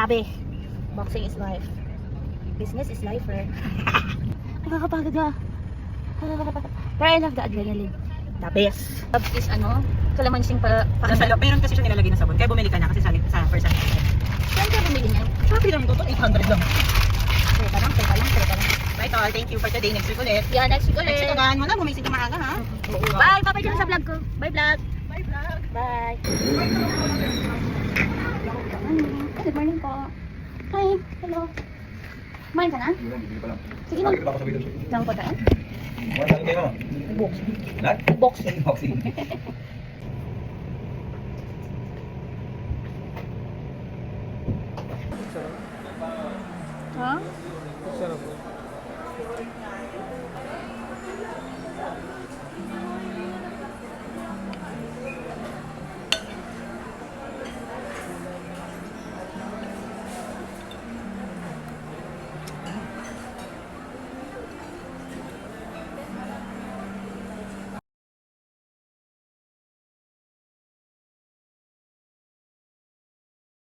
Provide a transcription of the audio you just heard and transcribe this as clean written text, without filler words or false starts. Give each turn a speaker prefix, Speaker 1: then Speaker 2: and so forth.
Speaker 1: Sabi, boxing is life. Business is life, eh. Nakakapagod na. Pero I love the adrenaline. The best. Love is kalamansing pa.
Speaker 2: Nasa loob, meron kasi siya nilalagay ng sabon. Kaya bumili ka na kasi sa first time.
Speaker 1: Saan ka bumili niya?
Speaker 2: Shopee lang to, 800 lang.
Speaker 1: Teka lang.
Speaker 2: Bye tol, thank you for today. Next week ulit.
Speaker 1: Yeah, next week
Speaker 2: Next
Speaker 1: ulit.
Speaker 2: week agahan mo na, bumising ka maaga ha.
Speaker 1: Bye! Papay ka na sa vlog ko. Bye vlog!
Speaker 2: Bye vlog.
Speaker 1: Bye! Good morning po. Hi! Hello! Kumain ka na?
Speaker 3: Bibili pa lang.
Speaker 1: Sige na.
Speaker 3: Baka sabihin siya.
Speaker 1: Lang po tayo?
Speaker 3: Kumain ka kayo.
Speaker 1: Box.
Speaker 3: Lahat?
Speaker 1: Boxing.
Speaker 3: Boxing.
Speaker 1: Ha?
Speaker 4: Sarap.